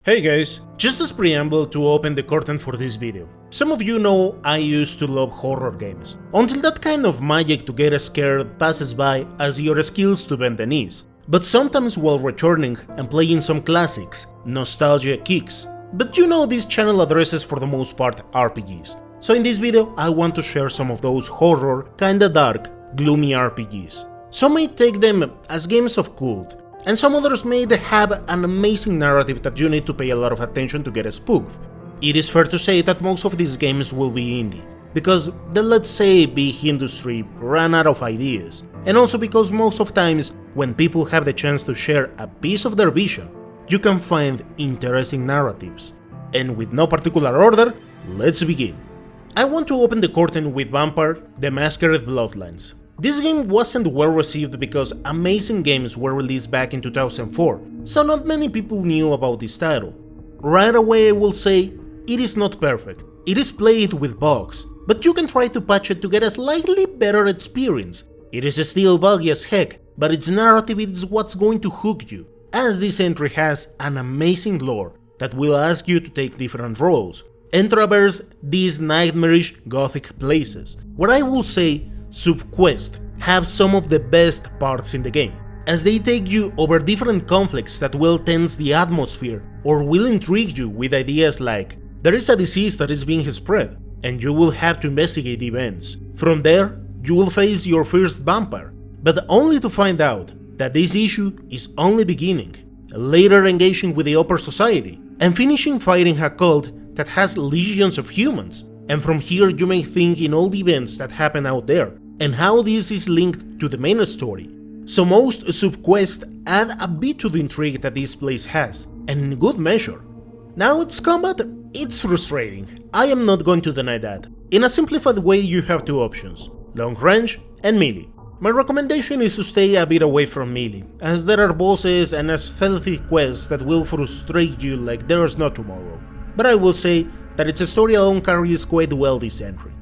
Hey guys, just as preamble to open the curtain for this video. Some of you know I used to love horror games, until that kind of magic to get scared passes by as your skills to bend the knees. But sometimes while returning and playing some classics, nostalgia kicks. But you know this channel addresses for the most part RPGs. So in this video I want to share some of those horror, kinda dark, gloomy RPGs. Some may take them as games of cult, and some others may have an amazing narrative that you need to pay a lot of attention to get spooked. It is fair to say that most of these games will be indie, because the let's say big industry ran out of ideas, and also because most of times when people have the chance to share a piece of their vision, you can find interesting narratives. And with no particular order, let's begin. I want to open the curtain with Vampire: The Masquerade Bloodlines. This game wasn't well received because amazing games were released back in 2004, so not many people knew about this title. Right away I will say, it is not perfect, it is played with bugs, but you can try to patch it to get a slightly better experience. It is still buggy as heck, but its narrative is what's going to hook you, as this entry has an amazing lore that will ask you to take different roles and traverse these nightmarish gothic places, where I will say subquests have some of the best parts in the game, as they take you over different conflicts that will tense the atmosphere or will intrigue you with ideas like, there is a disease that is being spread, and you will have to investigate events. From there, you will face your first vampire, but only to find out that this issue is only beginning, later engaging with the upper society, and finishing fighting a cult that has legions of humans. And from here you may think in all the events that happen out there, and how this is linked to the main story. So most subquests add a bit to the intrigue that this place has, and in good measure. Now its combat, it's frustrating, I am not going to deny that. In a simplified way you have two options, long range and melee. My recommendation is to stay a bit away from melee, as there are bosses and stealthy quests that will frustrate you like there's no tomorrow. But I will say that its story alone carries quite well this entry.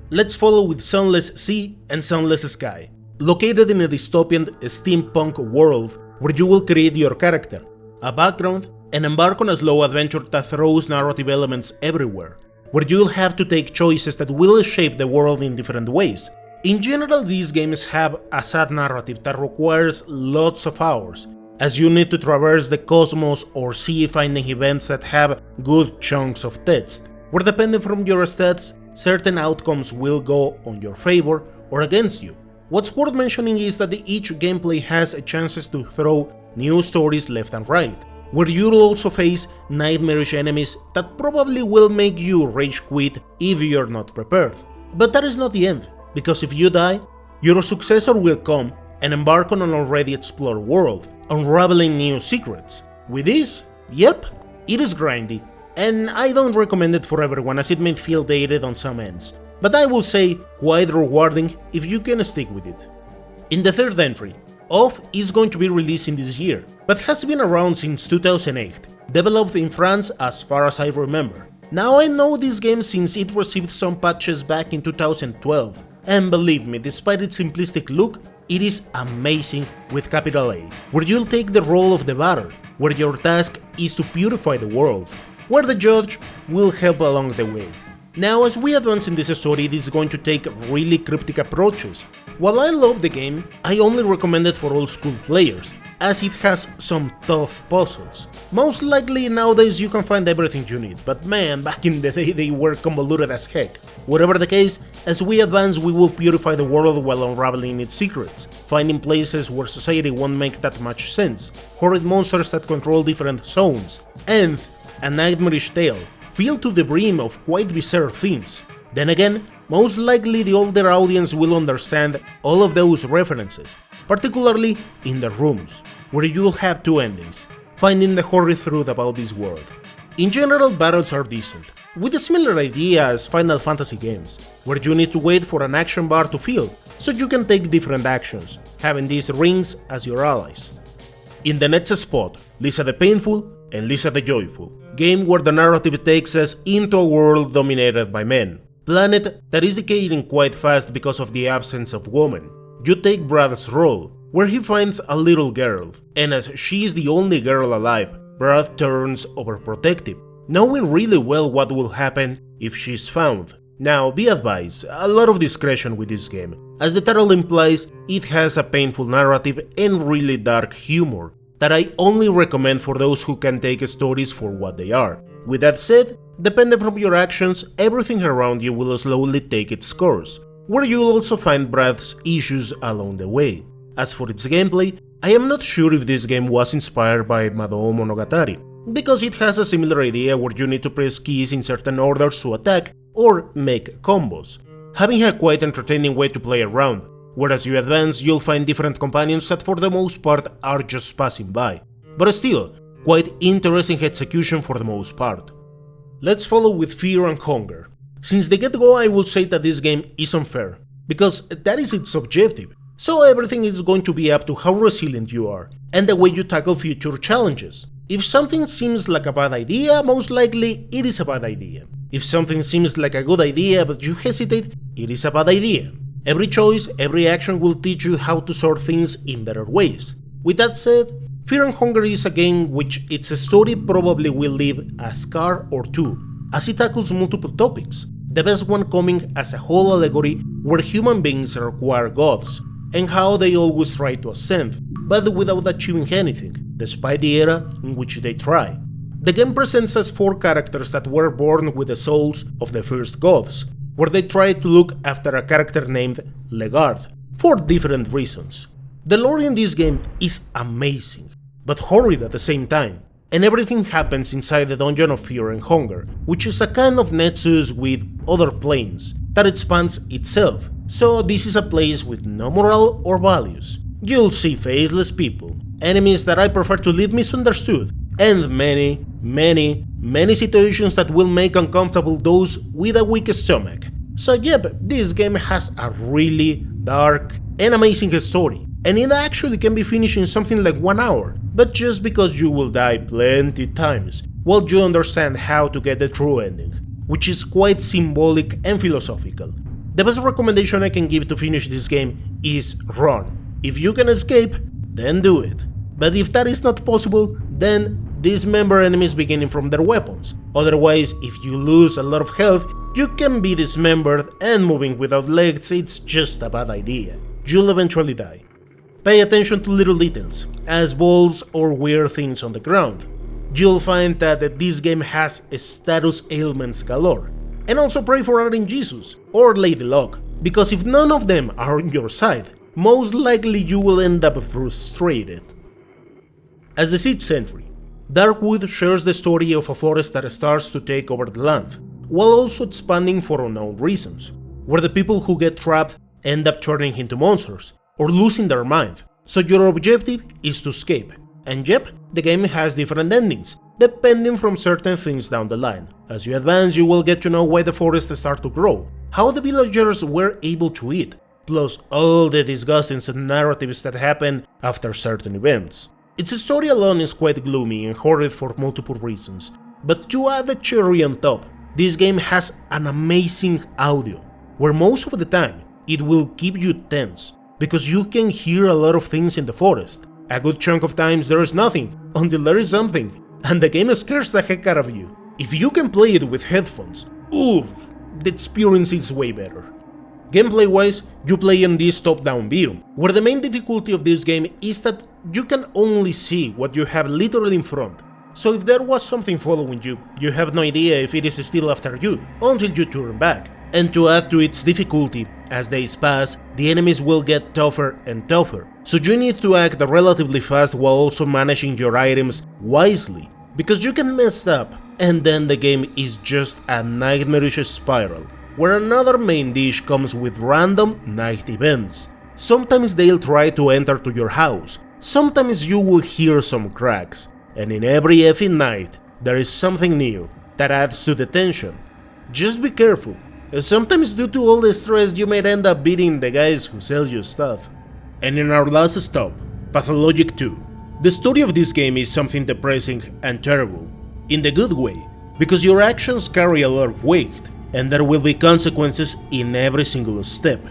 Let's follow with Sunless Sea and Sunless Sky, located in a dystopian steampunk world where you will create your character, a background, and embark on a slow adventure that throws narrative elements everywhere, where you'll have to take choices that will shape the world in different ways. In general, these games have a sad narrative that requires lots of hours, as you need to traverse the cosmos or sea finding events that have good chunks of text, where depending from your stats, certain outcomes will go on your favor or against you. What's worth mentioning is that each gameplay has chances to throw new stories left and right, where you'll also face nightmarish enemies that probably will make you rage quit if you're not prepared. But that is not the end, because if you die, your successor will come and embark on an already explored world, unraveling new secrets. With this, yep, it is grindy, and I don't recommend it for everyone as it may feel dated on some ends, but I will say quite rewarding if you can stick with it. In the third entry, Off is going to be releasing this year, but has been around since 2008, developed in France as far as I remember. Now I know this game since it received some patches back in 2012, and believe me, despite its simplistic look, it is amazing with capital A, where you'll take the role of the batter, where your task is to purify the world, where the judge will help along the way. Now as we advance in this story, it is going to take really cryptic approaches. While I love the game, I only recommend it for old school players, as it has some tough puzzles. Most likely nowadays you can find everything you need, but man, back in the day they were convoluted as heck. Whatever the case, as we advance we will purify the world while unraveling its secrets, finding places where society won't make that much sense, horrid monsters that control different zones, and a nightmarish tale, filled to the brim of quite bizarre things. Then again, most likely the older audience will understand all of those references, particularly in the rooms, where you'll have two endings, finding the horrid truth about this world. In general, battles are decent, with a similar idea as Final Fantasy games, where you need to wait for an action bar to fill, so you can take different actions, having these rings as your allies. In the next spot, Lisa the Painful and Lisa the Joyful, game where the narrative takes us into a world dominated by men, planet that is decaying quite fast because of the absence of women. You take Brad's role, where he finds a little girl, and as she is the only girl alive, Brad turns overprotective, knowing really well what will happen if she's found. Now, be advised, a lot of discretion with this game. As the title implies, it has a painful narrative and really dark humor that I only recommend for those who can take stories for what they are. With that said, depending from your actions, everything around you will slowly take its course, where you'll also find Brad's issues along the way. As for its gameplay, I am not sure if this game was inspired by Madou Monogatari, because it has a similar idea where you need to press keys in certain orders to attack or make combos, having a quite entertaining way to play around, where as you advance you'll find different companions that for the most part are just passing by, but still, quite interesting execution for the most part. Let's follow with Fear and Hunger. Since the get-go I will say that this game is unfair, because that is its objective, so everything is going to be up to how resilient you are, and the way you tackle future challenges. If something seems like a bad idea, most likely it is a bad idea. If something seems like a good idea but you hesitate, it is a bad idea. Every choice, every action will teach you how to sort things in better ways. With that said, Fear and Hunger is a game which its story probably will leave a scar or two, as it tackles multiple topics, the best one coming as a whole allegory where human beings require gods, and how they always try to ascend, but without achieving anything, despite the era in which they try. The game presents us 4 characters that were born with the souls of the first gods, where they try to look after a character named Legard, for different reasons. The lore in this game is amazing, but horrid at the same time, and everything happens inside the Dungeon of Fear and Hunger, which is a kind of nexus with other planes that expands itself, so this is a place with no moral or values. You'll see faceless people, enemies that I prefer to leave misunderstood, and many situations that will make uncomfortable those with a weak stomach. So yep, this game has a really dark and amazing story, and it actually can be finished in something like 1 hour, but just because you will die plenty times while you understand how to get the true ending, which is quite symbolic and philosophical. The best recommendation I can give to finish this game is run. If you can escape, then do it. But if that is not possible, then dismember enemies beginning from their weapons. Otherwise, if you lose a lot of health, you can be dismembered, and moving without legs it's just a bad idea. You'll eventually die. Pay attention to little details, as balls or weird things on the ground. You'll find that this game has status ailments galore. And also pray for Aaron Jesus or Lady Luck, because if none of them are on your side, most likely you will end up frustrated. As the 6th century, Darkwood shares the story of a forest that starts to take over the land, while also expanding for unknown reasons, where the people who get trapped end up turning into monsters, or losing their mind, so your objective is to escape. And yep, the game has different endings, depending from certain things down the line. As you advance you will get to know why the forest starts to grow, how the villagers were able to eat, plus all the disgusting narratives that happen after certain events. Its story alone is quite gloomy and horrid for multiple reasons, but to add the cherry on top, this game has an amazing audio, where most of the time it will keep you tense, because you can hear a lot of things in the forest. A good chunk of times there is nothing, until there is something, and the game scares the heck out of you. If you can play it with headphones, oof, the experience is way better. Gameplay wise, you play in this top-down view, where the main difficulty of this game is that you can only see what you have literally in front. So if there was something following you, you have no idea if it is still after you, until you turn back. And to add to its difficulty, as days pass, the enemies will get tougher and tougher, so you need to act relatively fast while also managing your items wisely, because you can mess up, and then the game is just a nightmarish spiral, where another main dish comes with random night events. Sometimes they'll try to enter to your house, sometimes you will hear some cracks, and in every effing night there is something new that adds to the tension. Just be careful, sometimes due to all the stress you might end up beating the guys who sell you stuff. And in our last stop, Pathologic 2. The story of this game is something depressing and terrible, in the good way, because your actions carry a lot of weight, and there will be consequences in every single step.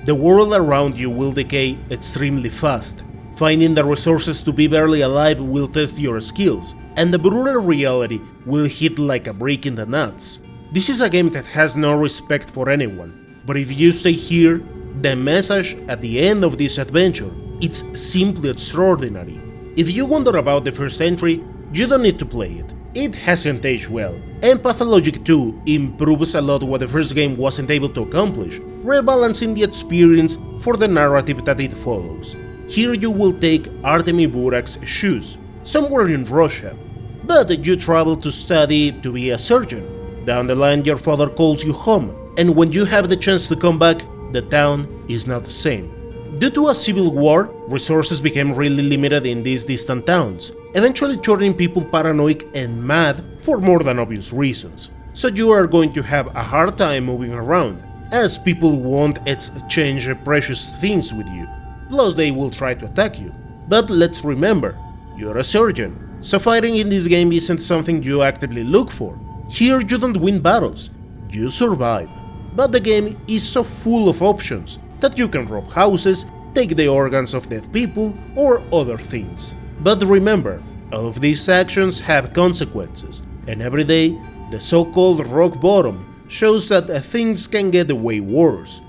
The world around you will decay extremely fast, Finding the resources to be barely alive will test your skills, and the brutal reality will hit like a brick in the nuts. This is a game that has no respect for anyone, but if you stay here, the message at the end of this adventure, it's simply extraordinary. If you wonder about the first entry, you don't need to play it. It hasn't aged well, and Pathologic 2 improves a lot what the first game wasn't able to accomplish, rebalancing the experience for the narrative that it follows. Here you will take Artemy Burak's shoes, somewhere in Russia, but you travel to study to be a surgeon. Down the line your father calls you home, and when you have the chance to come back, the town is not the same. Due to a civil war, resources became really limited in these distant towns, eventually turning people paranoid and mad for more than obvious reasons. So you are going to have a hard time moving around, as people won't exchange precious things with you, plus they will try to attack you. But let's remember, you're a surgeon, so fighting in this game isn't something you actively look for. Here you don't win battles, you survive. But the game is so full of options that you can rob houses, take the organs of dead people, or other things. But remember, all of these actions have consequences, and every day, the so-called rock bottom shows that things can get way worse.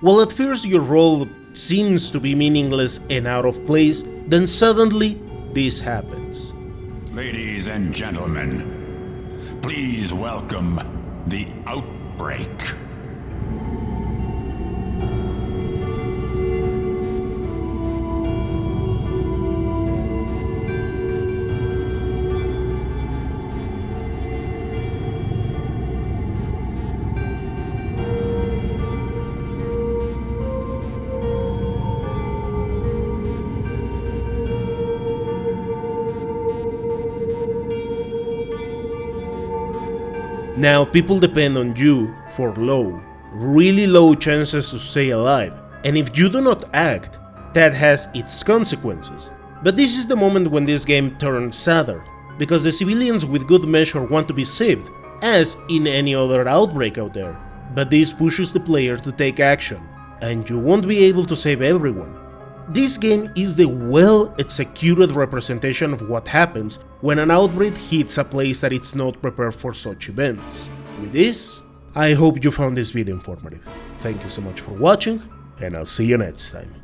While at first your role seems to be meaningless and out of place, then suddenly this happens. Ladies and gentlemen, please welcome the Outbreak. Now people depend on you for low, really low chances to stay alive, and if you do not act, that has its consequences. But this is the moment when this game turns sadder, because the civilians with good measure want to be saved, as in any other outbreak out there. But this pushes the player to take action, and you won't be able to save everyone. This game is the well-executed representation of what happens when an outbreak hits a place that it's not prepared for such events. With this, I hope you found this video informative. Thank you so much for watching, and I'll see you next time.